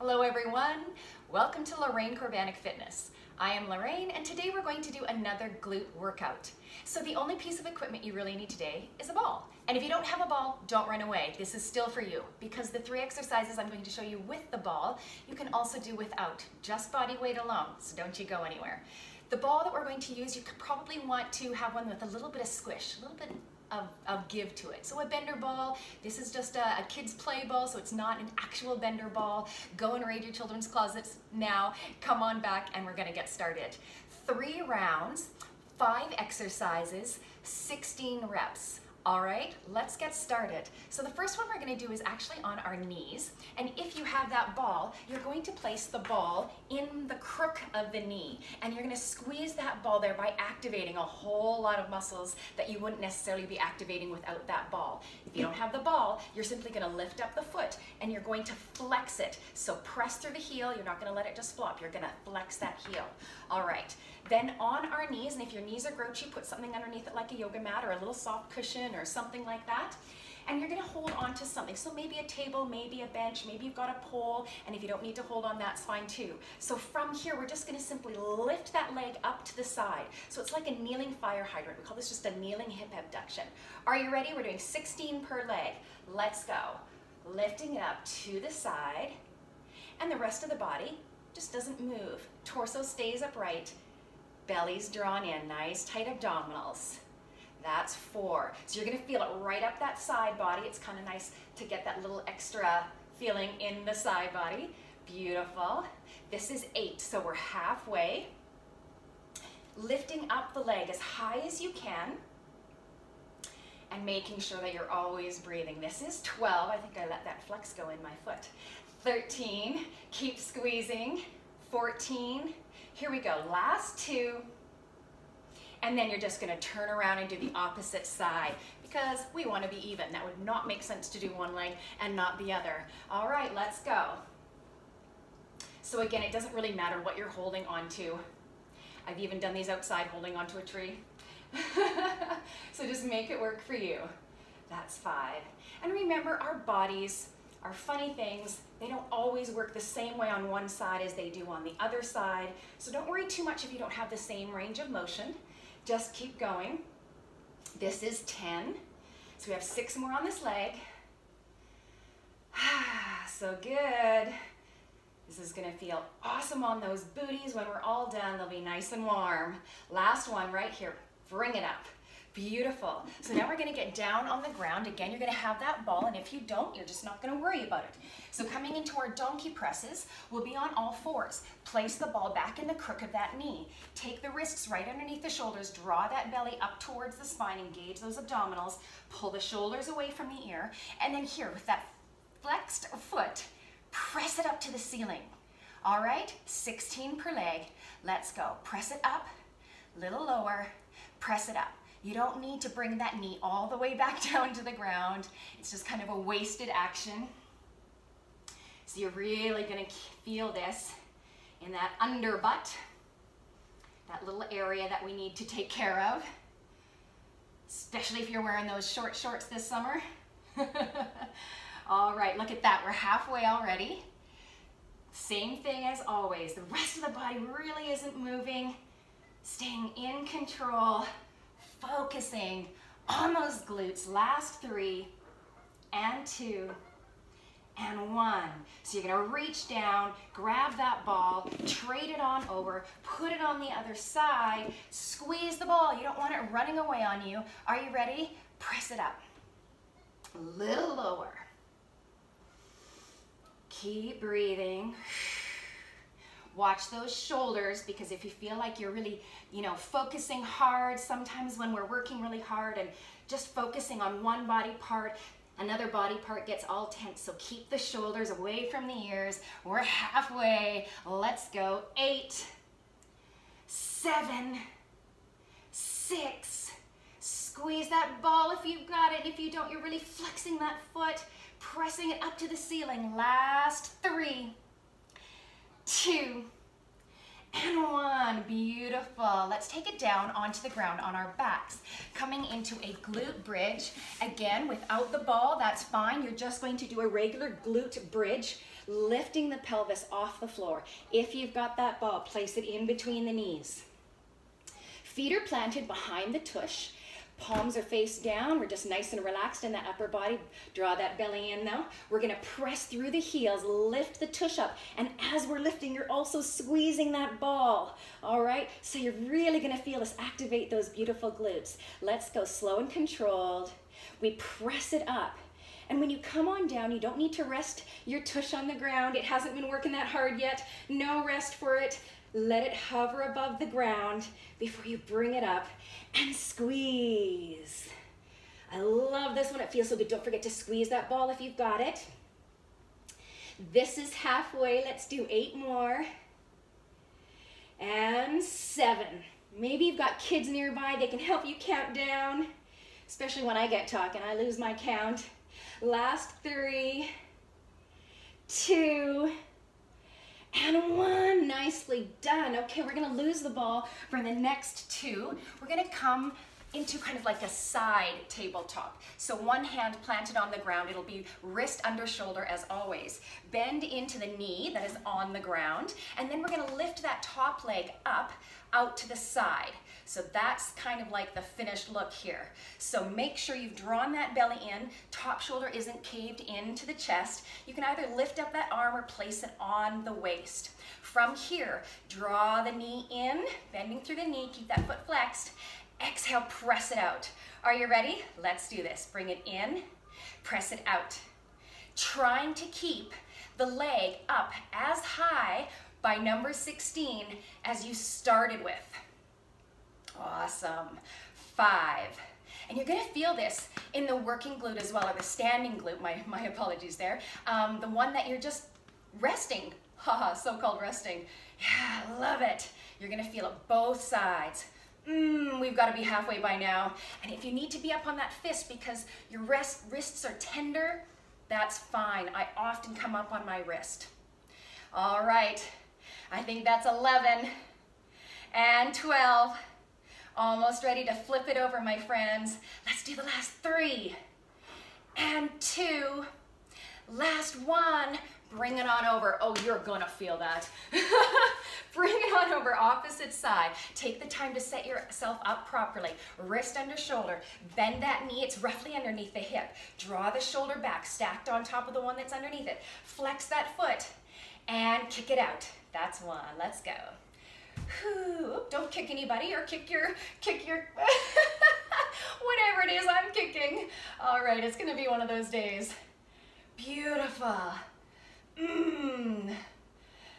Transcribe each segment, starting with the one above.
Hello everyone, welcome to Lorraine Fitness. I am Lorraine and today we're going to do another glute workout. So the only piece of equipment you really need today is a ball. And if you don't have a ball, don't run away. This is still for you because the 3 exercises I'm going to show you with the ball, you can also do without, just body weight alone, so don't you go anywhere. The ball that we're going to use, you could probably want to have one with a little bit of squish, a little bit of give to it. So a bender ball, this is just a kid's play ball, so it's not an actual bender ball. Go and raid your children's closets now. Come on back and we're gonna get started. 3 rounds, 5 exercises, 16 reps. All right, let's get started. So the first one we're gonna do is actually on our knees. And if you have that ball, you're going to place the ball in the crook of the knee. And you're gonna squeeze that ball there by activating a whole lot of muscles that you wouldn't necessarily be activating without that ball. If you don't have the ball, you're simply gonna lift up the foot and you're going to flex it. So press through the heel, you're not gonna let it just flop, you're gonna flex that heel. All right, then on our knees, and if your knees are grouchy, put something underneath it like a yoga mat or a little soft cushion or something like that. And you're gonna hold on to something. So maybe a table, maybe a bench, maybe you've got a pole, and if you don't need to hold on, that's fine too. So from here, we're just gonna simply lift that leg up to the side. So it's like a kneeling fire hydrant. We call this just a kneeling hip abduction. Are you ready? We're doing 16 per leg. Let's go. Lifting it up to the side, and the rest of the body just doesn't move. Torso stays upright. Belly's drawn in, nice tight abdominals. That's 4. So you're gonna feel it right up that side body. It's kind of nice to get that little extra feeling in the side body. Beautiful. This is 8, so we're halfway. Lifting up the leg as high as you can and making sure that you're always breathing. This is 12. I think I let that flex go in my foot. 13, keep squeezing. 14, here we go, last 2. And then you're just gonna turn around and do the opposite side because we wanna be even. That would not make sense to do one leg and not the other. All right, let's go. So again, it doesn't really matter what you're holding onto. I've even done these outside holding onto a tree. So just make it work for you. That's 5. And remember, our bodies are funny things. They don't always work the same way on one side as they do on the other side. So don't worry too much if you don't have the same range of motion. Just keep going. This is 10. So we have 6 more on this leg. So good. This is gonna feel awesome on those booties. When we're all done, they'll be nice and warm. Last one right here. Bring it up. Beautiful. So now we're gonna get down on the ground. Again, you're gonna have that ball, and if you don't, you're just not gonna worry about it. So coming into our donkey presses, we'll be on all 4s. Place the ball back in the crook of that knee. Take the wrists right underneath the shoulders, draw that belly up towards the spine, engage those abdominals, pull the shoulders away from the ear, and then here with that flexed foot, press it up to the ceiling. All right, 16 per leg. Let's go. Press it up, little lower, press it up. You don't need to bring that knee all the way back down to the ground. It's just kind of a wasted action. So you're really gonna feel this in that under butt, that little area that we need to take care of, especially if you're wearing those short shorts this summer. All right, look at that, we're halfway already. Same thing as always. The rest of the body really isn't moving. Staying in control. Focusing on those glutes. Last 3 and 2 and 1. So you're gonna reach down, grab that ball, trade it on over, put it on the other side, squeeze the ball. You don't want it running away on you. Are you ready? Press it up. A little lower. Keep breathing. Watch those shoulders, because if you feel like you're really, focusing hard, sometimes when we're working really hard and just focusing on one body part, another body part gets all tense. So keep the shoulders away from the ears. We're halfway. Let's go. 8, 7, 6. Squeeze that ball if you've got it. If you don't, you're really flexing that foot, pressing it up to the ceiling. Last 3, 2, and 1. Beautiful. Let's take it down onto the ground on our backs. Coming into a glute bridge. Again, without the ball, that's fine. You're just going to do a regular glute bridge. lifting the pelvis off the floor. If you've got that ball, place it in between the knees. Feet are planted behind the tush. Palms are face down. We're just nice and relaxed in that upper body. Draw that belly in now. We're gonna press through the heels, lift the tush up. And as we're lifting, you're also squeezing that ball. All right, so you're really gonna feel us activate those beautiful glutes. Let's go slow and controlled. We press it up. And when you come on down, you don't need to rest your tush on the ground. It hasn't been working that hard yet. No rest for it. Let it hover above the ground before you bring it up and squeeze. I love this one. It feels so good. Don't forget to squeeze that ball if you've got it. This is halfway. Let's do 8 more. And 7. Maybe you've got kids nearby. They can help you count down, especially when I get talking. I lose my count. Last 3, 2, and 1. Nicely done. Okay, we're gonna lose the ball for the next 2. We're gonna come into kind of like a side tabletop. So one hand planted on the ground. It'll be wrist under shoulder as always. Bend into the knee that is on the ground. And then we're gonna lift that top leg up out to the side. So that's kind of like the finished look here. So make sure you've drawn that belly in, top shoulder isn't caved into the chest. You can either lift up that arm or place it on the waist. From here, draw the knee in, bending through the knee, keep that foot flexed. Exhale, press it out. Are you ready? Let's do this. Bring it in, press it out. Trying to keep the leg up as high by number 16 as you started with. Awesome. 5. And you're gonna feel this in the working glute as well, or the standing glute, my apologies there. The one that you're just resting, haha, so-called resting. Yeah, love it. You're gonna feel it both sides. We've gotta be halfway by now. And if you need to be up on that fist because your wrists are tender, that's fine. I often come up on my wrist. All right, I think that's 11 and 12. Almost ready to flip it over, my friends. Let's do the last 3 and 2. Last 1. Bring it on over. Oh, you're gonna feel that. Bring it on over, opposite side. Take the time to set yourself up properly. Wrist under shoulder. Bend that knee. It's roughly underneath the hip. Draw the shoulder back, stacked on top of the one that's underneath it. Flex that foot and kick it out. That's 1. Let's go. Whew. Don't kick anybody or kick your whatever it is I'm kicking. All right, it's gonna be one of those days. Beautiful.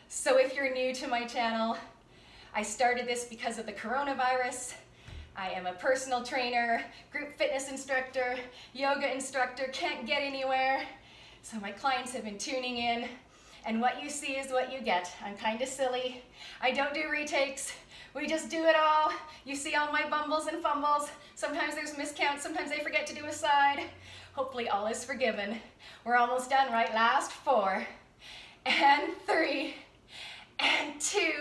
So if you're new to my channel, I started this because of the coronavirus. I am a personal trainer, group fitness instructor, yoga instructor, can't get anywhere. So my clients have been tuning in. And what you see is what you get. I'm kind of silly. I don't do retakes. We just do it all. You see all my bumbles and fumbles. Sometimes there's miscounts. Sometimes I forget to do a side. Hopefully all is forgiven. We're almost done, right? Last 4 and 3 and 2.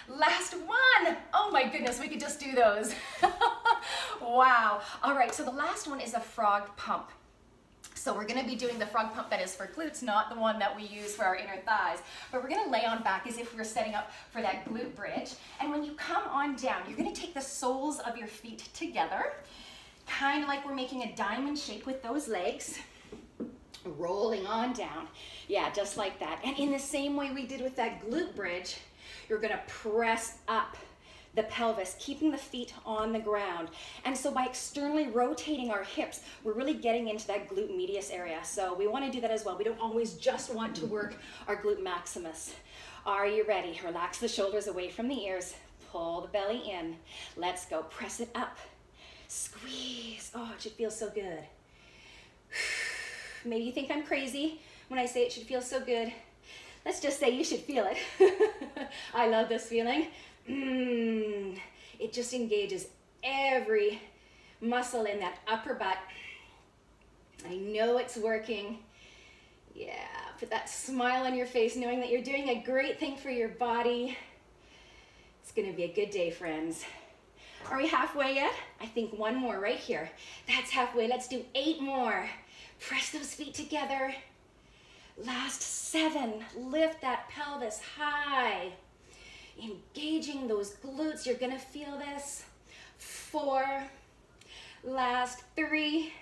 Last 1. Oh my goodness, we could just do those. Wow. All right, so the last one is a frog pump. So we're gonna be doing the frog pump that is for glutes, not the one that we use for our inner thighs. But we're gonna lay on back as if we were setting up for that glute bridge. And when you come on down, you're gonna take the soles of your feet together, kind of like we're making a diamond shape with those legs, rolling on down. Yeah, just like that. And in the same way we did with that glute bridge, you're gonna press up the pelvis, keeping the feet on the ground. And so by externally rotating our hips, we're really getting into that glute medius area. So we want to do that as well. We don't always just want to work our glute maximus. Are you ready? Relax the shoulders away from the ears. Pull the belly in. Let's go. Press it up. Squeeze. Oh, it should feel so good. Maybe you think I'm crazy when I say it should feel so good. Let's just say you should feel it. I love this feeling. It just engages every muscle in that upper butt. I know it's working. Yeah, put that smile on your face, knowing that you're doing a great thing for your body. It's gonna be a good day, friends. Are we halfway yet? I think 1 more right here. That's halfway. Let's do 8 more. Press those feet together. Last 7, lift that pelvis high. Engaging those glutes, you're gonna feel this. 4, last 3,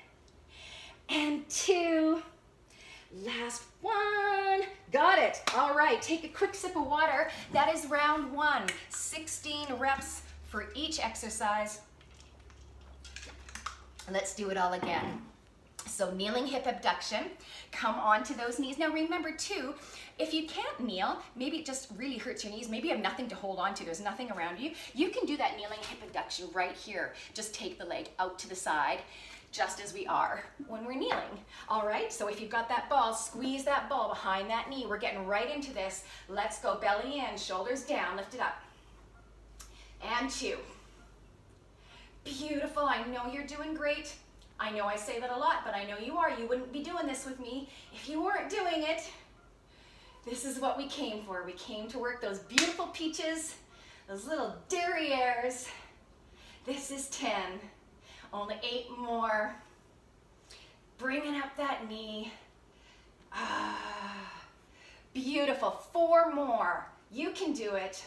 and 2, last 1. Got it. All right, take a quick sip of water. That is round 1, 16 reps for each exercise. Let's do it all again. So kneeling hip abduction, come onto those knees. Now remember too, if you can't kneel, maybe it just really hurts your knees, maybe you have nothing to hold on to, there's nothing around you, you can do that kneeling hip abduction right here. Just take the leg out to the side, just as we are when we're kneeling. All right, so if you've got that ball, squeeze that ball behind that knee. We're getting right into this. Let's go, belly in, shoulders down, lift it up. And 2. Beautiful, I know you're doing great. I know I say that a lot, but I know you are. You wouldn't be doing this with me if you weren't doing it. This is what we came for. We came to work those beautiful peaches, those little derrieres. This is 10. Only 8 more. Bringing up that knee. Beautiful. 4 more. You can do it.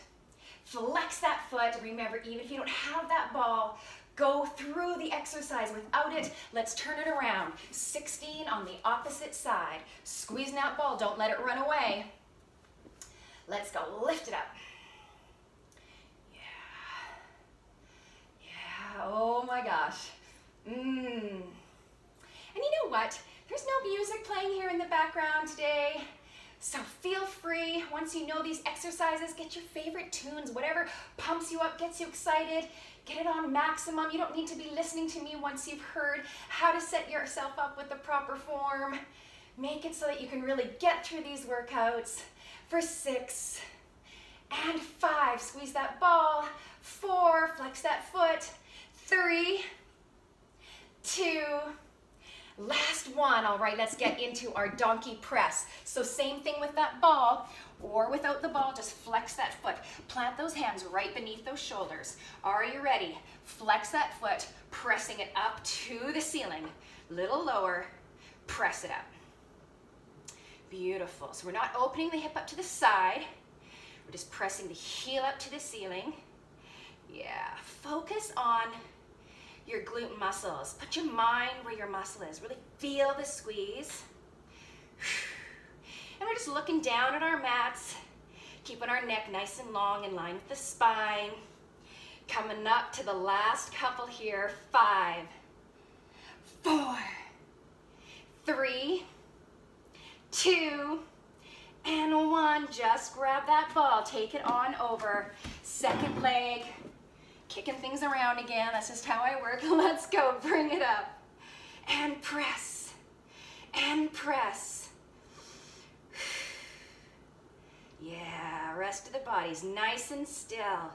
Flex that foot. Remember, even if you don't have that ball, go through the exercise without it. Let's turn it around. 16 on the opposite side. Squeezing that ball, don't let it run away. Let's go, lift it up. Yeah, oh my gosh. And you know what? There's no music playing here in the background today. So feel free, once you know these exercises, get your favorite tunes, whatever pumps you up, gets you excited. Get it on maximum. You don't need to be listening to me once you've heard how to set yourself up with the proper form. Make it so that you can really get through these workouts. For 6 and 5, squeeze that ball. 4, flex that foot. 3, 2, last 1. All right, let's get into our donkey press. So same thing with that ball. Or without the ball, just flex that foot. Plant those hands right beneath those shoulders. Are you ready? Flex that foot, pressing it up to the ceiling. Little lower, press it up. Beautiful. So we're not opening the hip up to the side. We're just pressing the heel up to the ceiling. Yeah, focus on your glute muscles. Put your mind where your muscle is. Really feel the squeeze. And we're just looking down at our mats, keeping our neck nice and long in line with the spine. Coming up to the last couple here. 5, 4, 3, 2, and 1. Just grab that ball, take it on over. Second leg, kicking things around again. That's just how I work. Let's go, bring it up. And press, and press. Yeah, rest of the body's nice and still.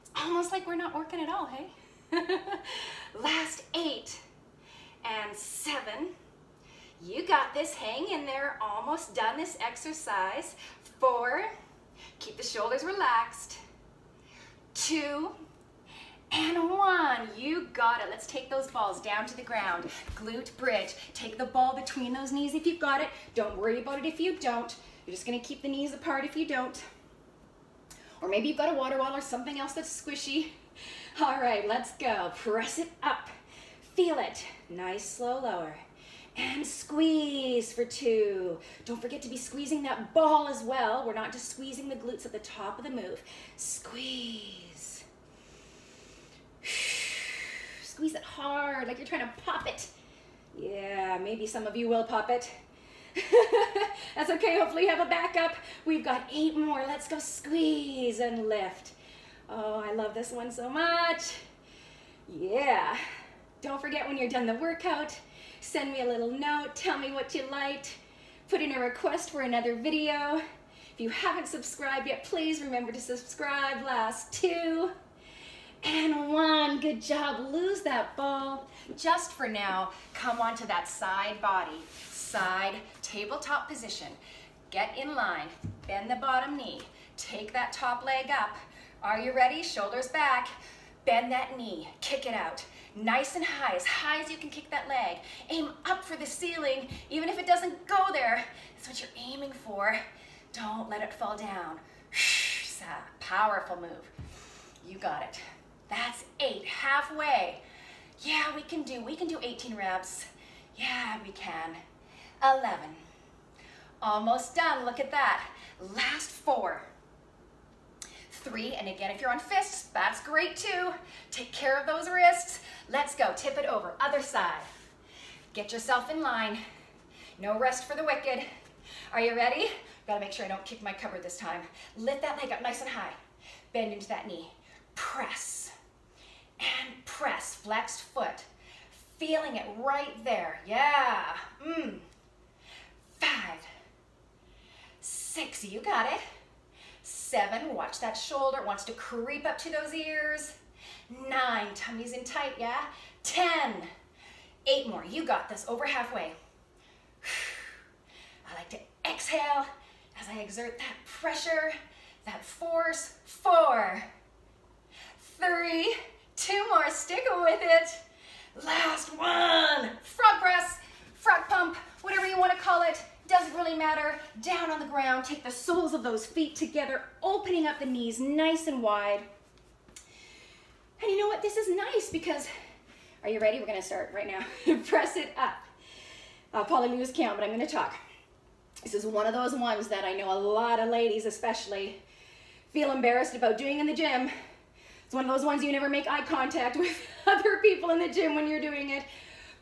It's almost like we're not working at all, hey? Last 8 and 7. You got this, hang in there, almost done this exercise. 4, keep the shoulders relaxed. 2, and 1, you got it. Let's take those balls down to the ground. Glute bridge, take the ball between those knees if you've got it. Don't worry about it if you don't. You're just gonna keep the knees apart if you don't. Or maybe you've got a water bottle or something else that's squishy. All right, let's go. Press it up. Feel it. Nice, slow lower. And squeeze for 2. Don't forget to be squeezing that ball as well. We're not just squeezing the glutes at the top of the move. Squeeze. Squeeze it hard, like you're trying to pop it. Yeah, maybe some of you will pop it. That's okay, hopefully you have a backup. We've got 8 more. Let's go, squeeze and lift. Oh, I love this one so much. Yeah. Don't forget, when you're done the workout, send me a little note, tell me what you liked, put in a request for another video. If you haven't subscribed yet, please remember to subscribe. Last 2 and 1. Good job. Lose that ball. Just for now, come onto that side body. Side tabletop position. Get in line, bend the bottom knee, take that top leg up. Are you ready? Shoulders back. Bend that knee, kick it out. Nice and high as you can kick that leg. Aim up for the ceiling, even if it doesn't go there. That's what you're aiming for. Don't let it fall down. Powerful move. You got it. That's 8, halfway. Yeah, we can do 18 reps. Yeah, we can. 11. Almost done, look at that. Last 4. 3, and again, if you're on fists, that's great too. Take care of those wrists. Let's go, tip it over, other side. Get yourself in line. No rest for the wicked. Are you ready? Gotta make sure I don't kick my cupboard this time. Lift that leg up nice and high. Bend into that knee. Press and press, flexed foot. Feeling it right there, yeah. 5, 6, you got it. 7, watch that shoulder, wants to creep up to those ears. 9, tummy's in tight, yeah. 10, 8 more, you got this, over halfway. I like to exhale as I exert that pressure, that force. 4, 3, 2 more, stick with it. Last 1, frog press, frog pump, whatever you want to call it, doesn't really matter. Down on the ground, take the soles of those feet together, opening up the knees nice and wide. And you know what, this is nice because, are you ready? We're gonna start right now. Press it up. I'll probably lose count, but I'm gonna talk. This is one of those ones that I know a lot of ladies especially feel embarrassed about doing in the gym. It's one of those ones you never make eye contact with other people in the gym when you're doing it.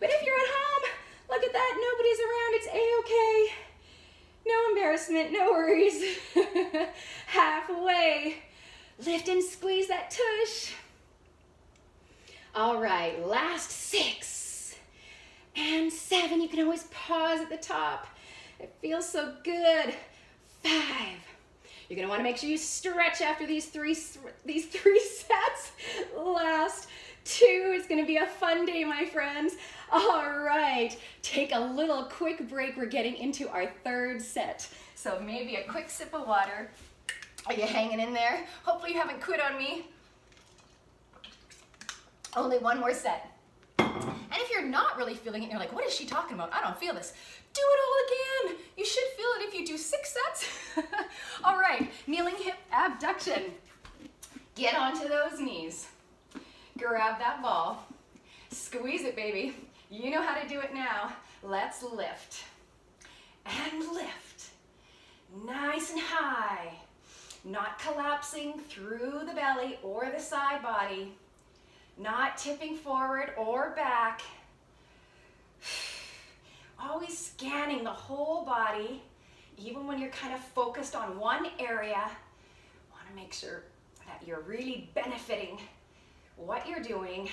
But if you're at home, look at that, nobody's around, it's a-okay. No embarrassment, no worries. Halfway. Lift and squeeze that tush. All right, last 6 and 7. You can always pause at the top. It feels so good. 5. You're gonna wanna make sure you stretch after these three sets. Last 2. It's gonna be a fun day, my friends. All right, take a little quick break. We're getting into our 3rd set. So maybe a quick sip of water. Are you hanging in there? Hopefully you haven't quit on me. Only 1 more set. And if you're not really feeling it, you're like, what is she talking about? I don't feel this. Do it all again. You should feel it if you do 6 sets. All right, kneeling hip abduction. Get onto those knees. Grab that ball. Squeeze it, baby. You know how to do it now. Let's lift. And lift. Nice and high. Not collapsing through the belly or the side body. Not tipping forward or back. Always scanning the whole body, even when you're kind of focused on one area. Want to make sure that you're really benefiting what you're doing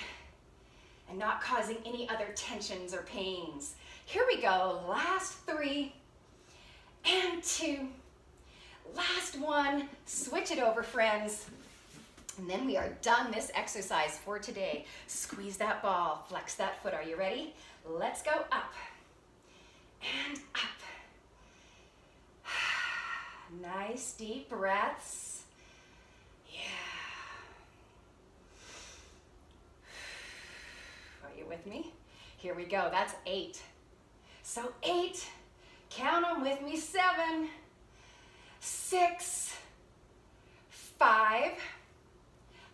and not causing any other tensions or pains. Here we go, last 3 and 2. Last 1, switch it over, friends. And then we are done this exercise for today. Squeeze that ball, flex that foot. Are you ready? Let's go up and up. Nice deep breaths. Yeah. Are you with me? Here we go, that's 8. So 8, count them with me, 7, 6, 5,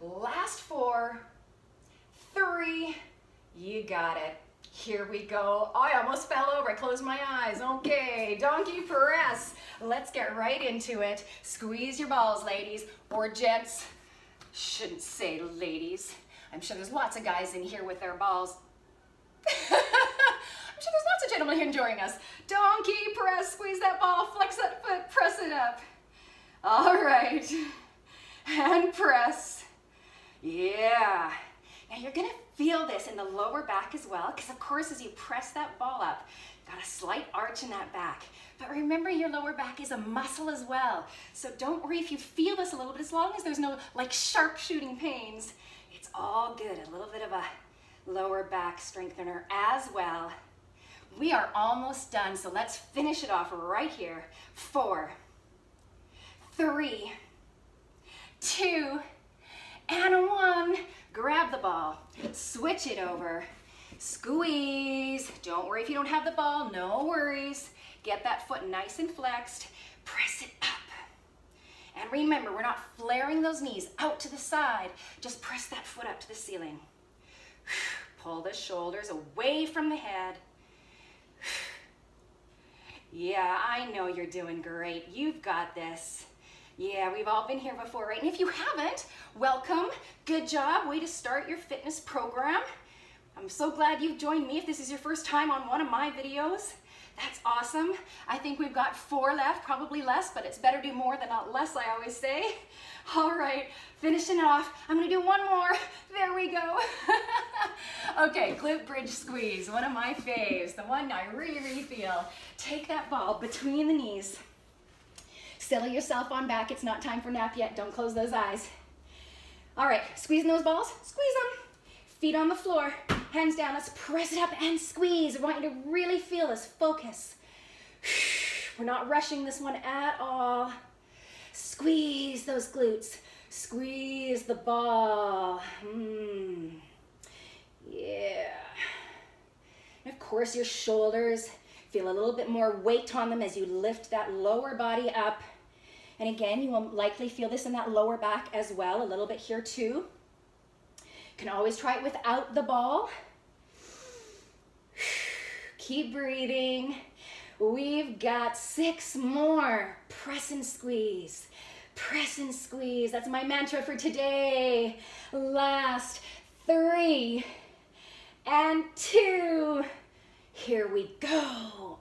last 4, 3, you got it. Here we go. Oh, I almost fell over. I closed my eyes. Okay, donkey press. Let's get right into it. Squeeze your balls, ladies, or gents. Shouldn't say ladies. I'm sure there's lots of guys in here with their balls. I'm sure there's lots of gentlemen here enjoying us. Donkey press, squeeze that ball, flex that foot, press it up. All right, and press. Yeah. Now you're gonna feel this in the lower back as well, because of course as you press that ball up, got a slight arch in that back. But remember, your lower back is a muscle as well. So don't worry if you feel this a little bit, as long as there's no like sharp shooting pains, it's all good. A little bit of a lower back strengthener as well. We are almost done, so let's finish it off right here. 4, 3, 2, and 1. grab the ball, switch it over, squeeze. Don't worry if you don't have the ball, no worries. Get that foot nice and flexed, press it up. And remember, we're not flaring those knees out to the side, just press that foot up to the ceiling. Pull the shoulders away from the head. Yeah, I know you're doing great. You've got this. Yeah, we've all been here before, right? And if you haven't, welcome. Good job. Way to start your fitness program. I'm so glad you've joined me if this is your first time on one of my videos. That's awesome. I think we've got 4 left, probably less, but it's better do more than not less, I always say. All right, finishing off. I'm gonna do one more. There we go. Okay, glute bridge squeeze, one of my faves, the one I really, really feel. Take that ball between the knees. Settle yourself on back. It's not time for nap yet. Don't close those eyes. All right, squeezing those balls, squeeze them. Feet on the floor, hands down. Let's press it up and squeeze. I want you to really feel this, focus. We're not rushing this one at all. Squeeze those glutes. Squeeze the ball. Yeah. And of course, your shoulders feel a little bit more weight on them as you lift that lower body up. And again, you will likely feel this in that lower back as well, a little bit here too. You can always try it without the ball. Keep breathing. We've got 6 more. Press and squeeze. Press and squeeze. That's my mantra for today. Last 3 and 2. Here we go.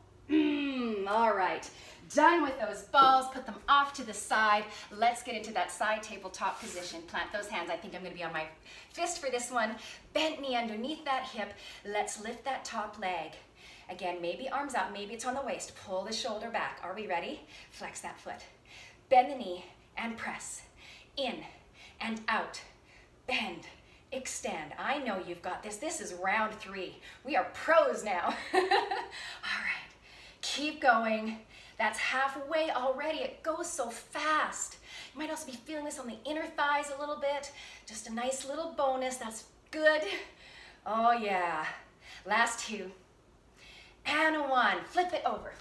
All right. Done with those balls, put them off to the side. Let's get into that side tabletop position. Plant those hands. I think I'm gonna be on my fist for this one. Bent knee underneath that hip. Let's lift that top leg. Again, maybe arms up, maybe it's on the waist. Pull the shoulder back. Are we ready? Flex that foot. Bend the knee and press. In and out. Bend, extend. I know you've got this. This is round 3. We are pros now. All right, keep going. That's halfway already. It goes so fast. You might also be feeling this on the inner thighs a little bit. Just a nice little bonus. That's good. Oh yeah. Last 2. And 1. Flip it over.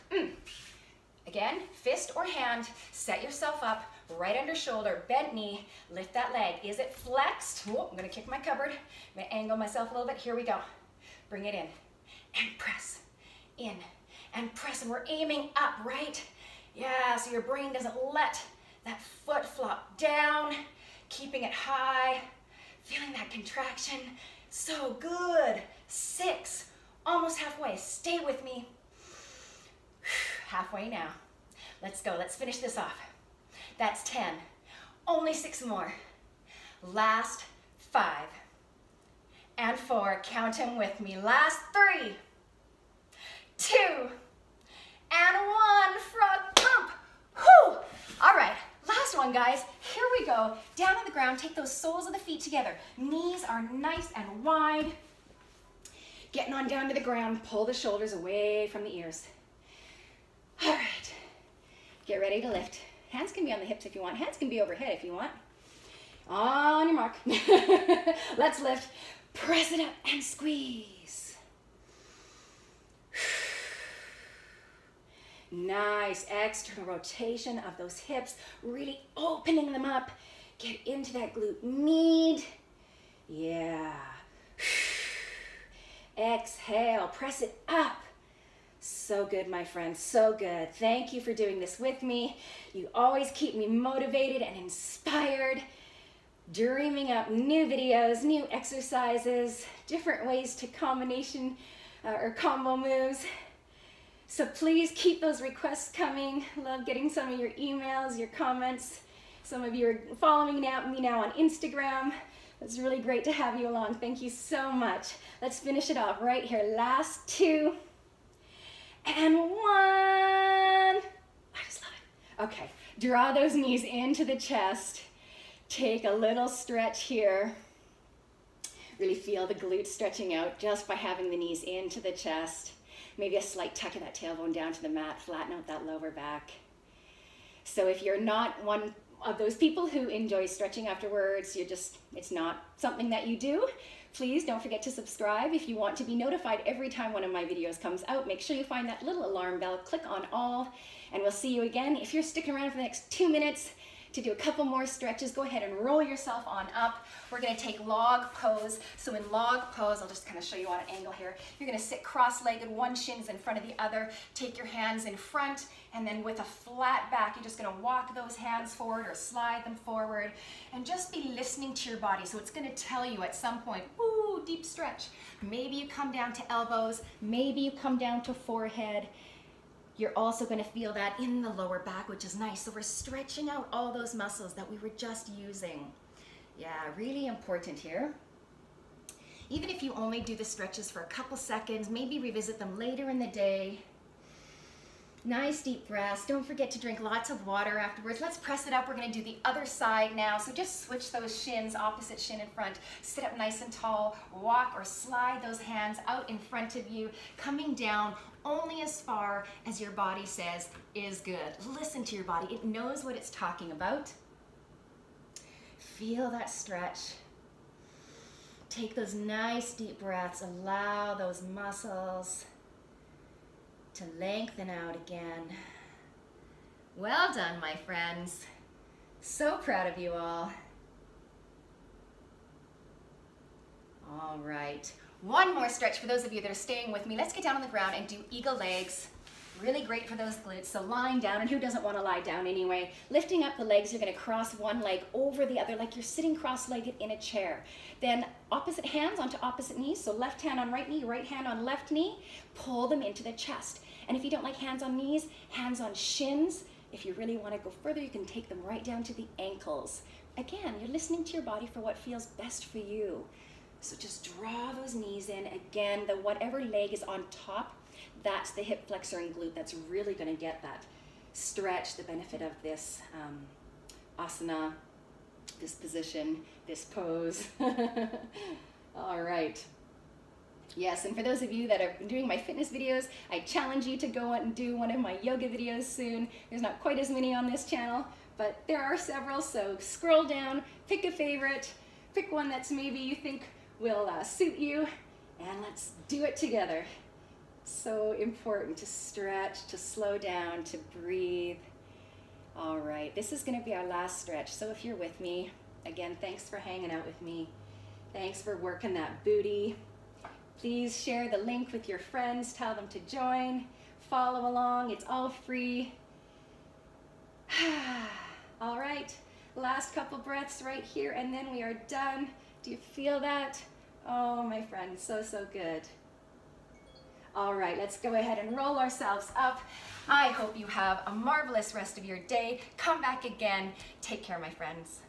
Again, fist or hand. Set yourself up. Right under shoulder. Bent knee. Lift that leg. Is it flexed? Oh, I'm going to kick my cupboard. I'm going to angle myself a little bit. Here we go. Bring it in. And press. In. And press, and we're aiming up, right? Yeah, so your brain doesn't let that foot flop down, keeping it high, feeling that contraction. So good. 6, almost halfway. Stay with me. Halfway now. Let's go. Let's finish this off. That's 10. Only 6 more. Last 5 and 4. Count them with me. Last 3, 2, and 1. Frog pump. Whew. All right, last one, guys. Here we go. Down on the ground, take those soles of the feet together. Knees are nice and wide. Getting on down to the ground, pull the shoulders away from the ears. All right, get ready to lift. Hands can be on the hips if you want. Hands can be overhead if you want. On your mark. Let's lift. Press it up and squeeze. Nice external rotation of those hips, really opening them up. Get into that glute med. Yeah. Exhale, press it up. So good, my friend, so good. Thank you for doing this with me. You always keep me motivated and inspired, dreaming up new videos, new exercises, different ways to combination or combo moves. So please keep those requests coming. Love getting some of your emails, your comments. Some of you are following me now on Instagram. It's really great to have you along. Thank you so much. Let's finish it off right here. Last 2 and 1. I just love it. Okay, draw those knees into the chest. Take a little stretch here. Really feel the glutes stretching out just by having the knees into the chest. Maybe a slight tuck of that tailbone down to the mat, flatten out that lower back. So if you're not those people who enjoy stretching afterwards, it's not something that you do. Please don't forget to subscribe. If you want to be notified every time one of my videos comes out, make sure you find that little alarm bell, click on all, and we'll see you again. If you're sticking around for the next 2 minutes to do a couple more stretches, go ahead and roll yourself on up. We're gonna take log pose. So in log pose, I'll just kind of show you on an angle here. You're gonna sit cross-legged, one shin's in front of the other, take your hands in front, and then with a flat back, you're just gonna walk those hands forward or slide them forward, and just be listening to your body. So it's gonna tell you at some point, ooh, deep stretch. Maybe you come down to elbows, maybe you come down to forehead. You're also going to feel that in the lower back, which is nice. So we're stretching out all those muscles that we were just using. Yeah, really important here. Even if you only do the stretches for a couple seconds, maybe revisit them later in the day. Nice deep breaths. Don't forget to drink lots of water afterwards. Let's press it up. We're going to do the other side now. So just switch those shins, opposite shin in front. Sit up nice and tall. Walk or slide those hands out in front of you, coming down only as far as your body says is good. Listen to your body. It knows what it's talking about. Feel that stretch. Take those nice deep breaths. Allow those muscles to lengthen out again. Well done, my friends. So proud of you all. All right. One more stretch for those of you that are staying with me. Let's get down on the ground and do eagle legs. Really great for those glutes. So lying down, and who doesn't want to lie down anyway? Lifting up the legs, you're going to cross one leg over the other like you're sitting cross-legged in a chair. Then opposite hands onto opposite knees. So left hand on right knee, right hand on left knee. Pull them into the chest. And if you don't like hands on knees, hands on shins. If you really want to go further, you can take them right down to the ankles. Again, you're listening to your body for what feels best for you. So just draw those knees in. Again, the whatever leg is on top, that's the hip flexor and glute. That's really going to get that stretch, the benefit of this asana, this position, this pose. All right. Yes, and for those of you that are doing my fitness videos, I challenge you to go out and do one of my yoga videos soon. There's not quite as many on this channel, but there are several, so scroll down, pick a favorite, pick one that's maybe you think will suit you, and let's do it together. So important to stretch, to slow down, to breathe. All right, this is going to be our last stretch, so if you're with me, again, thanks for hanging out with me. Thanks for working that booty. Please share the link with your friends, tell them to join, follow along, it's all free. All right, last couple breaths right here, and then we are done. Do you feel that? Oh, my friend, so, so good. All right, let's go ahead and roll ourselves up. I hope you have a marvelous rest of your day. Come back again. Take care, my friends.